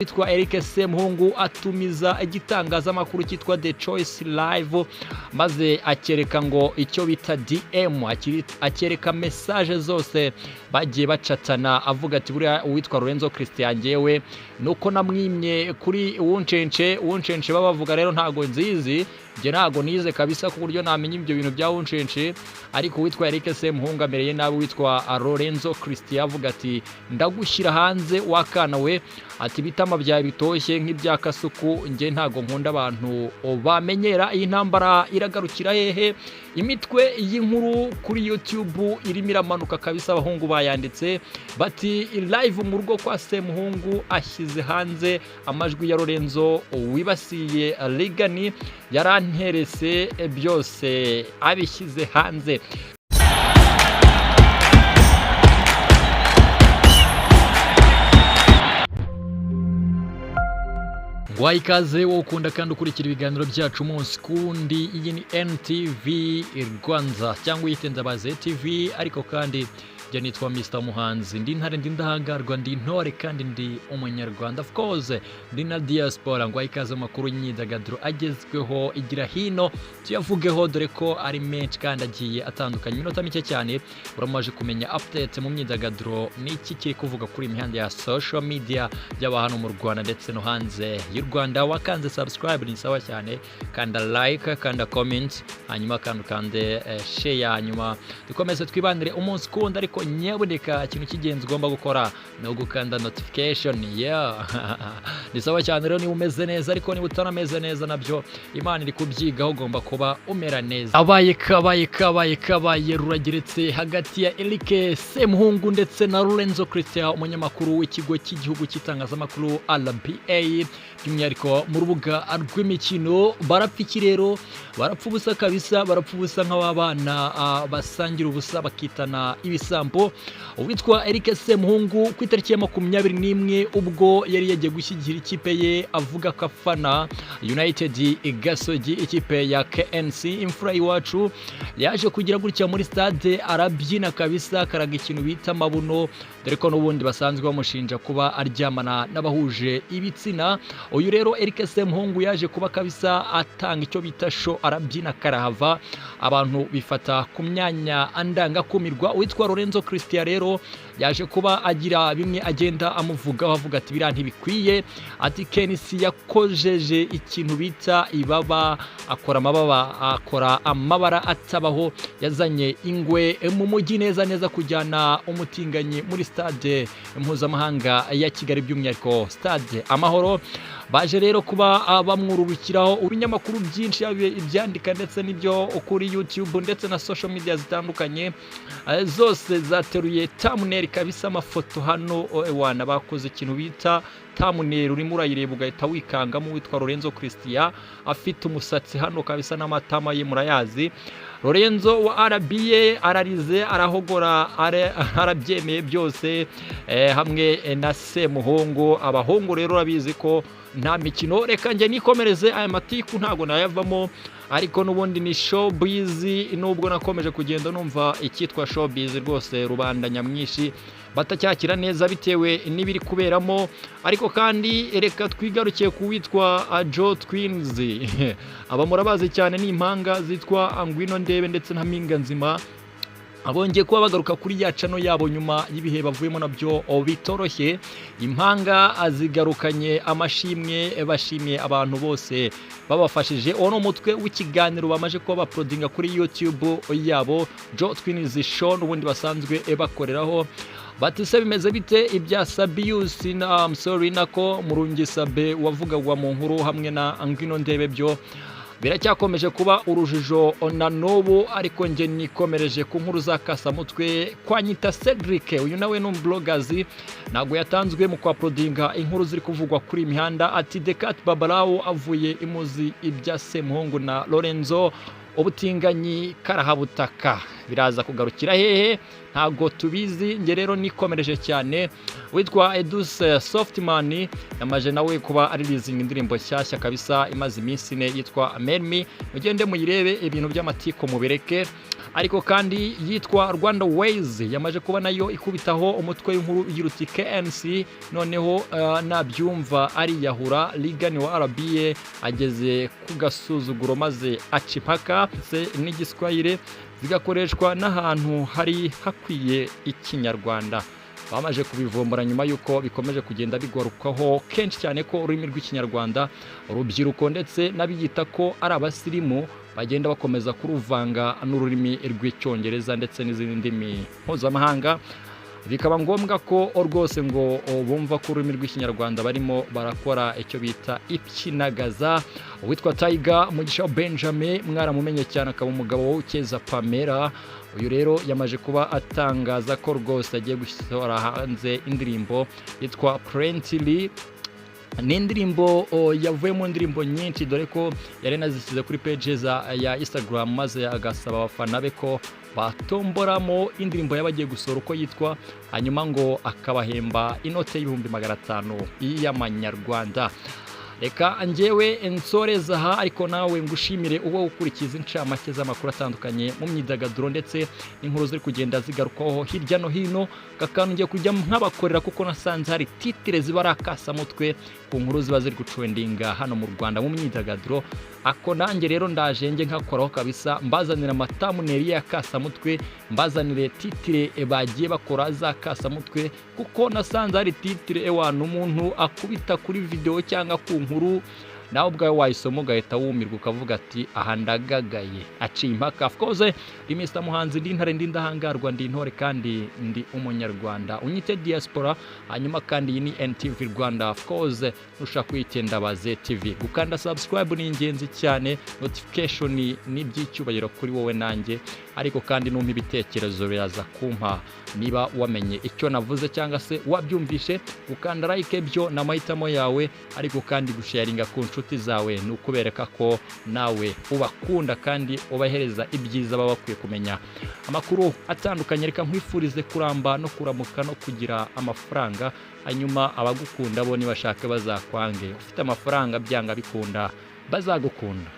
Yitwa Eric Semuhungu atumiza igitangazamakuru cyitwa The Choice Live maze akereka ngo icyo bita DM, akereka message zose bagiye bacatana avuga ati buriya uwitwa Lorenzo Christian ngewe nuko namwimye kuri uwuncence babavuga rero ntago nzizi je ntago nize kabisa ku buryo namenye ibyo bintu bya uwuncence, ariko witwa Eric Semuhungu amereye nabi witwa Lorenzo Christian avuga ati ndagushyira hanze wakana we, ati bitama byaye bitoshye nk'ibya kasuku nge ntago nkunda abantu bamenyera. Iyi ntambara iragarukira hehe? Imitwe y'inkuru kuri YouTube irimo iramanuka kabisa, abahungu bayanditse bati live mu rugo kwa Semuhungu ashyize hanze amajwi ya Lorenzo wibasiye Ligani yaranterese byose abishyize hanze. Ikaze wo ukunda kandi ukurikira ibiganiro byacu umunsi kundi. Iyi ni NTV Rwanda cyangwa uyitenza baze TV, ariko kandi je nitwa Mr Muhanzi, ndi ntare ndi ndahangarwa, ndi ntore kandi ndi umunyarwanda, of course ndi na diaspora. Ikaze makuru y'imyidagaduro agezweho igira hino tuyavugeho, dore ko ari menshi kandi agiye atandukanye. Minota mike cyane uramaje kumenya update mu myidagaduro n'iki kiri kuvuga kuri imihanda ya social media y'abahano mu Rwanda ndetse no hanze y'u Rwanda. Wakanze subscribe ni sawa cyane, kanda like, kanda comment, hanyuma kande share, hanyuma dukomeze twibanire umunsi kundi. Ariko nyaboneka ikintu cy'ingenzi ugomba gukora no gukanda notification. Ni sawa cyane rero, ni umeze neza, ariko ni utanameze neza nabyo Imana iri kubyigaho, ugomba kuba umera neza. Abaye rurageretse hagati ya Eric Semuhungu ndetse na Lorenzo Christian, umunyamakuru w'ikigo cy'igihugu cy'itangazamakuru RBA, by'umwihariko mu rubuga rw'imikino. Barapfiki rero, barapfubusa kabisa, barapfubusa nk'abana basangira ubusa bakitana ibisambo. Uwitwa Eric Semuhungu ku itariki ya 21 ubwo yari yagiye gushyigikira ikipe ye avuga ko afana United Gasogi, ikipe ya KNC imfura iwacu, yaje kugira gutya muri stade arabyina kabisa, karaga ikintu bita mabuno, dore ko n'ubundi basanzwe bamushinja kuba aryamana n'abahuje ibitsina. Uyu rero Eric Semuhungu yaje kuba kabisa atanga icyo bita show, arabyina karahava, abantu bifata ku myanya andanga kumirwa. Witwa Lorenzo Christian rero yaje kuba agira bimwe agenda amuvugaho, avuga ati bira ntibikwiye, ati KNC yakojeje ikintu bita ibaba, akora amabara atabaho, yazanye ingwe mu mujyi neza kujyana umutinganyi muri stade mpuzamahanga ya Kigali, by'umwihariko stade Amahoro. Baje rero kuba bamwururukiraho Umunyamakuru byinshi ibyandika ndetse n'ibyo kuri YouTube ndetse na social media zitandukanye, zose zateruye thumbnail kabisa, amafoto hano wana bakoze ikintu bita thumbnail, urimo urayireba ugahita wikangamo. Witwa Lorenzo Christian afite umusatsi hano kabisa n'amatama ye murayazi. Lorenzo wa RBA ararize, arahogora, arabyemeye byose hamwe na Semuhungu. Abahungu rero abizi ko nta mikino, reka nge nikomereze aya matiku ntago nayavamo, ariko nubundi ni showbiz. Nubwo nakomeje kugenda numva icyitwa showbiz rwose rubanda nyamwinshi batacyakira neza bitewe n'ibiri kuberamo, ariko kandi reka twigarukiye ku witwa Joe Twins. Aba murabazi cyane ni impanga zitwa Angwino Ndebe ndetse na Mpinga Nzima, abongeye kuba bagaruka kuri ya channel yabo nyuma y'ibihe bavuyemo nabyo bitoroshye. Impanga azigarukanye amashimwe, bashimiye abantu bose babafashije. Ono umutwe w'ikiganiro bamaje kuba baprodinga kuri YouTube yabo Joe Twins show, n'ubundi basanzwe bakoreraho. Batise bimeze bite ibya Sabius na nako Murungi Sabe wavugagwa mu nkuru hamwe na Angwino Ndebe, byo biracyakomeje kuba urujijo na n'ubu, ariko nge nikomereje ku nkuru za kasamutwe kwa Nyita Cedric. Uyu nawe ni bloggers, ntago yatanzwe mu kwa prodinga inkuru ziri kuvugwa kuri imihanda. Ati Decat Babalawo avuye imuzi ibya Semuhungu na Lorenzo, ubutinganyi karahabutaka biraza kugarukira hehe? ntago tubizi. Nge rero nikomereje cyane. Witwa Eduse Softman yamaje nawe kuba aririzinga indirimbo nshyashya kabisa imaze iminsi ine yitwa Mermi, mugende muyirebe ibintu by'amatiko mubireke. Ariko kandi yitwa Rwanda Ways yamaje kuba nayo ikubitaho umutwe w'inkuru yiruti KNC noneho nabyumva ari yahura ligani wa RBA ageze ku gasuzuguro maze acipaka se n'igiswahili zigakoreshwa n'ahantu hari hakwiye ikinyarwanda. Bamaje kubivumbura nyuma yuko bikomeje kugenda bigarukaho kenshi cyane ko ururimi rw'ikinyarwanda urubyiruko ndetse n'abiyita ko ari abasirimu bagenda bakomeza kuruvanga n'ururimi rw'icyongereza ndetse n'izindi ndimi mpuzamahanga. Bikaba ngombwa ko rwose ngo bumva ko ururimi rw'ikinyarwanda barimo barakora icyo bita ikinagaza. Witwa Tiger Mugisha Benjamin mwaramumenye cyane akaba umugabo w'ukeza Pamela. Uyu rero yamaje kuba atangaza ko rwose agiye gusohora hanze indirimbo yitwa Prently. Ni indirimbo yavuye mu ndirimbo nyinshi dore ko yari nazishyize kuri pages ya Instagram maze agasaba abafana be ko batomboramo indirimbo yabagiye gusohora uko yitwa, hanyuma ngo akabahemba inote y'500 y'amanyarwanda. Reka njyewe nsoreza aha, ariko nawe ngushimire uwo ukurikiza incamake z'amakuru atandukanye mu myidagaduro ndetse n'inkuru ziri kugenda zigarukaho hirya no hino. Gakantu ngiye kujya nkabakorera kuko nasanze hari titire ziba rakasa mutwe ku nkuru ziba ziri gutrendinga hano mu Rwanda mu myidagaduro. Ako nanjye rero ndaje nge nkakoraho kabisa, mbazanira amatamuneri ya kasa mutwe, mbazanire titire bagiye bakora za kasa mutwe kuko nasanze hari titire ewana umuntu akubita kuri video cyangwa ku nkuru nawe ubwawe wayisoma ugahita wumirwa ukavuga ati aha ndagagaye aciye impaka. Of course ndi Mr Muhanzi, ndi intare, ndi ndahangarwa, ndi intore kandi ndi umunyarwanda unyite diaspora. Hanyuma kandi iyi ni NTV Rwanda. Of course ushaka kwitenda baze TV, gukanda subscribe ni ingenzi cyane, notification ni by'icyubahiro kuri wowe nanjye. Ariko kandi numpa ibitekerezo biraza kumpa niba wamenye icyo navuze cyangwa se wabyumvishe, ukanda like byo n'amahitamo yawe. Ariko kandi gusharinga ku nshuti zawe ni ukubereka ko nawe ubakunda kandi ubahereza ibyiza baba bakwiye kumenya amakuru atandukanye. Reka nkwifurize kuramba no kuramuka no kugira amafaranga, hanyuma abagukunda bo nibashaka bazakwange. Ufite amafaranga byanga bikunda bazagukunda.